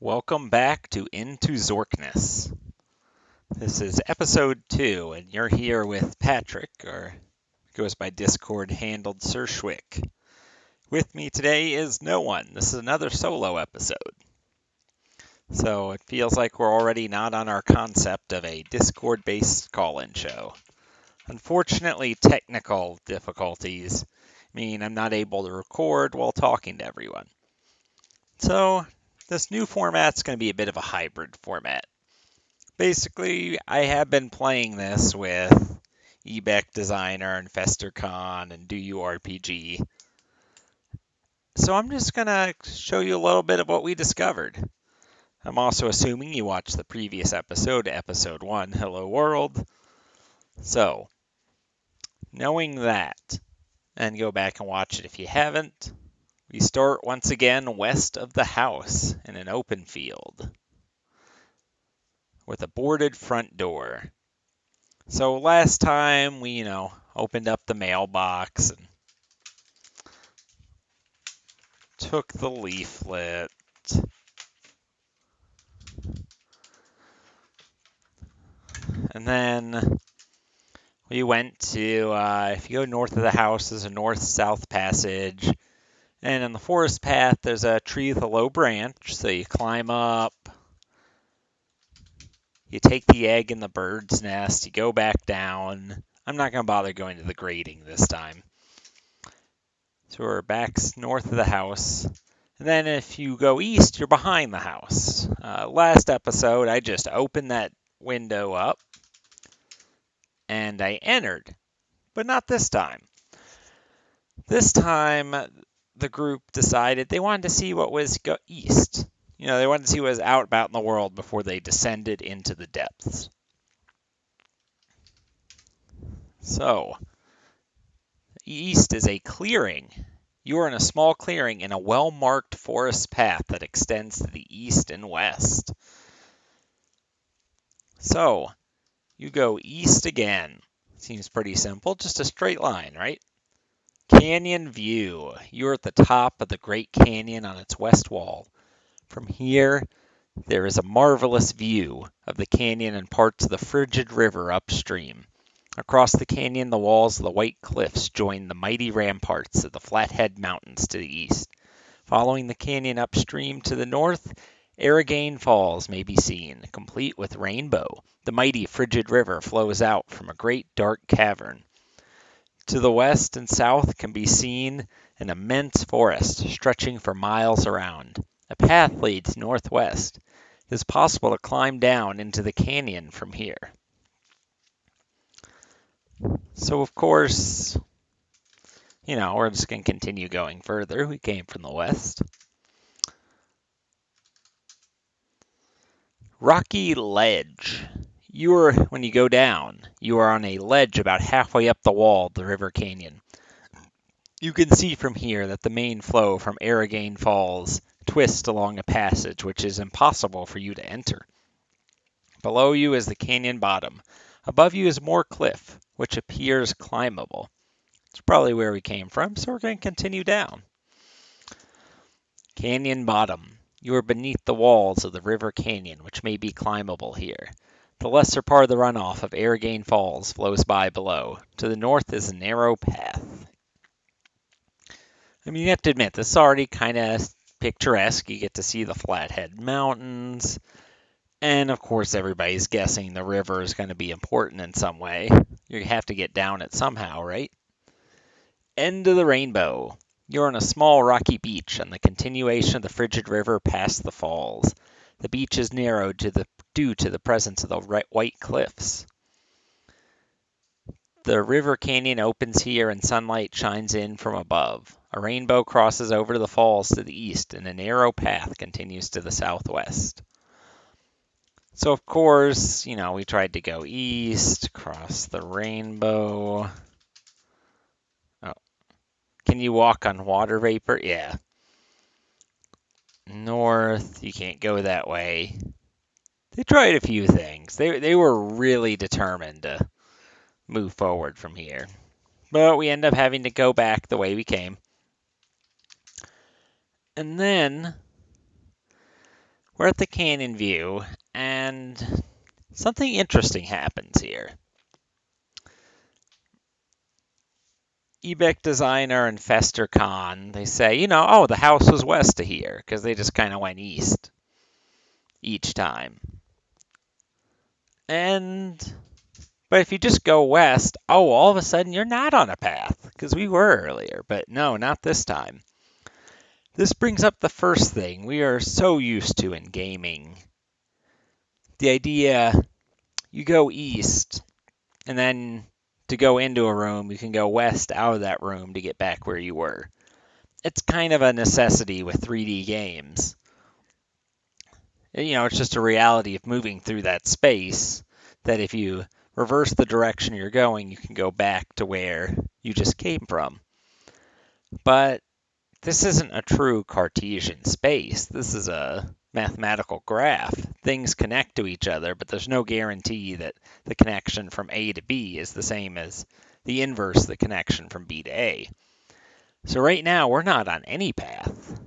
Welcome back to Into Zorkness. This is episode 2, and you're here with Patrick, or goes by Discord handled Sir Schwick. With me today is no one. This is another solo episode. So it feels like we're already not on our concept of a Discord-based call-in show. Unfortunately, technical difficulties mean I'm not able to record while talking to everyone. So this new format's going to be a bit of a hybrid format. Basically, I have been playing this with eBek Designer and FesterCon and DoYouRPG. So I'm just going to show you a little bit of what we discovered. I'm also assuming you watched the previous episode, episode 1, Hello World. So, knowing that, and go back and watch it if you haven't, we start once again west of the house in an open field with a boarded front door. So last time we, opened up the mailbox and took the leaflet. And then we went to, if you go north of the house, there's a north-south passage. And in the forest path, there's a tree with a low branch. So you climb up. You take the egg in the bird's nest. You go back down. I'm not going to bother going to the grading this time. So we're back north of the house. And then if you go east, you're behind the house. Last episode, I just opened that window up and I entered, but not this time. This time, the group decided they wanted to see what was east. They wanted to see what was out about in the world before they descended into the depths. So, east is a clearing. You are in a small clearing in a well-marked forest path that extends to the east and west. So, you go east again. Seems pretty simple, just a straight line, right? Canyon view. You're at the top of the Great Canyon on its west wall. From here, there is a marvelous view of the canyon and parts of the frigid river upstream. Across the canyon, the walls of the white cliffs join the mighty ramparts of the Flathead Mountains to the east. Following the canyon upstream to the north, Aragain Falls may be seen, complete with rainbow. The mighty frigid river flows out from a great dark cavern. To the west and south can be seen an immense forest stretching for miles around. A path leads northwest. It is possible to climb down into the canyon from here. So, of course, we're just going to continue going further. We came from the west. Rocky ledge. When you go down, you are on a ledge about halfway up the wall of the river canyon. You can see from here that the main flow from Aragain Falls twists along a passage which is impossible for you to enter. Below you is the canyon bottom. Above you is more cliff, which appears climbable. It's probably where we came from, so we're going to continue down. Canyon bottom. You are beneath the walls of the river canyon, which may be climbable here. The lesser part of the runoff of Aragain Falls flows by below. To the north is a narrow path. You have to admit, this is already kind of picturesque. You get to see the Flathead Mountains. And, of course, everybody's guessing the river is going to be important in some way. You have to get down it somehow, right? End of the rainbow. You're on a small rocky beach on the continuation of the frigid river past the falls. The beach is narrowed due to the presence of the white cliffs. The river canyon opens here and sunlight shines in from above. A rainbow crosses over to the falls to the east and a narrow path continues to the southwest. So, of course, we tried to go east, cross the rainbow. Oh. Can you walk on water vapor? Yeah. North, you can't go that way. They tried a few things. They were really determined to move forward from here. But we end up having to go back the way we came. And then We're at the canyon view, and something interesting happens here. Ebec Designer and Fester Khan, they say, oh, the house was west of here, because they just kind of went east each time. But if you just go west, all of a sudden you're not on a path, because we were earlier. But no, not this time. This brings up the first thing we are so used to in gaming. The idea, you go east, and then to go into a room, you can go west out of that room to get back where you were. It's kind of a necessity with 3D games. It's just a reality of moving through that space, that if you reverse the direction you're going, you can go back to where you just came from. But this isn't a true Cartesian space. This is a mathematical graph. Things connect to each other, but there's no guarantee that the connection from A to B is the same as the inverse of the connection from B to A. So right now, we're not on any path.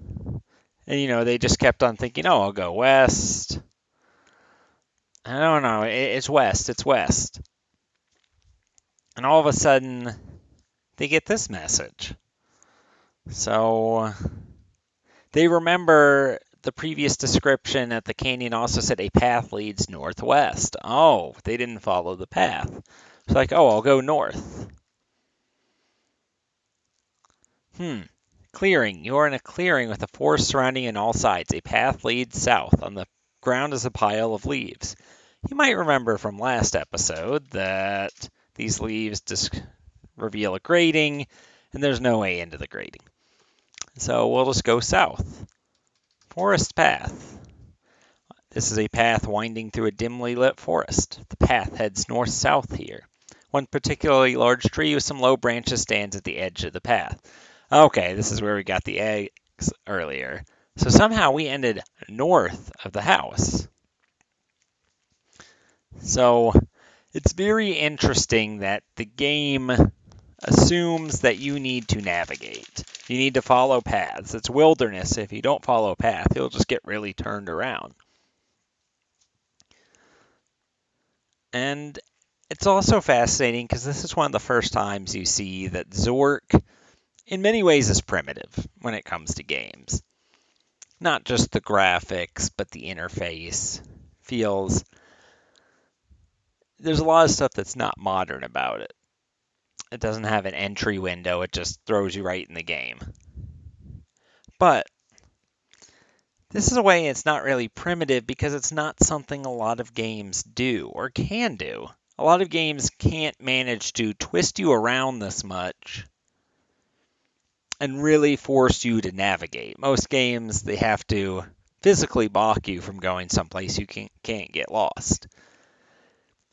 And, they just kept on thinking, I'll go west. I don't know, it's west, it's west. And all of a sudden, they get this message. So they remember the previous description that the canyon also said a path leads northwest. Oh, they didn't follow the path. It's like, I'll go north. Clearing. You are in a clearing with a forest surrounding on all sides. A path leads south. On the ground is a pile of leaves. You might remember from last episode that these leaves reveal a grading, and there's no way into the grading. So we'll just go south. Forest path. This is a path winding through a dimly lit forest. The path heads north-south here. One particularly large tree with some low branches stands at the edge of the path. Okay, this is where we got the eggs earlier. So somehow we ended north of the house. So it's very interesting that the game assumes that you need to navigate. You need to follow paths. It's wilderness. If you don't follow a path, you'll just get really turned around. And it's also fascinating because this is one of the first times you see that Zork, in many ways, is primitive when it comes to games. Not just the graphics, but the interface feels... There's a lot of stuff that's not modern about it. It doesn't have an entry window, it just throws you right in the game. But this is a way it's not really primitive because it's not something a lot of games do or can do. A lot of games can't manage to twist you around this much and really force you to navigate. Most games, they have to physically block you from going someplace you can't get lost.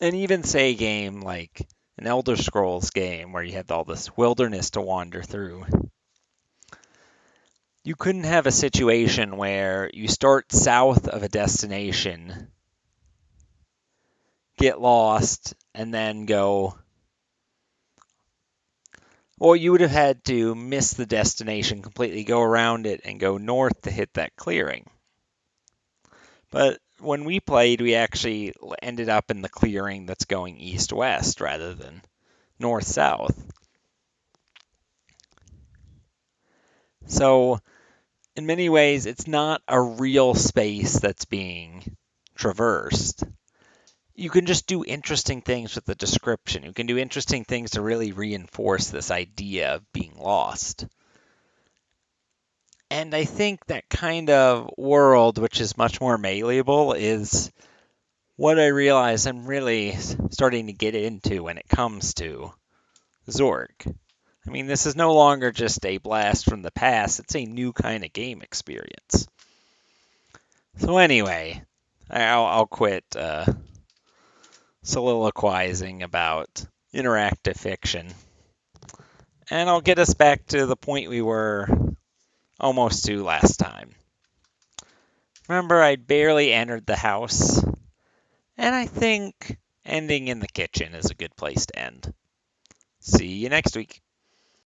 And even say a game like an Elder Scrolls game where you have all this wilderness to wander through. You couldn't have a situation where you start south of a destination, get lost, and then go... Well, you would have had to miss the destination completely, go around it, and go north to hit that clearing. But when we played, we actually ended up in the clearing that's going east-west rather than north-south. So, in many ways, it's not a real space that's being traversed. You can just do interesting things with the description. You can do interesting things to really reinforce this idea of being lost. And I think that kind of world, which is much more malleable, is what I realize I'm really starting to get into when it comes to Zork. I mean, this is no longer just a blast from the past, it's a new kind of game experience. So anyway, I'll quit soliloquizing about interactive fiction. And I'll get us back to the point we were almost to last time. Remember, I'd barely entered the house, and I think ending in the kitchen is a good place to end. See you next week.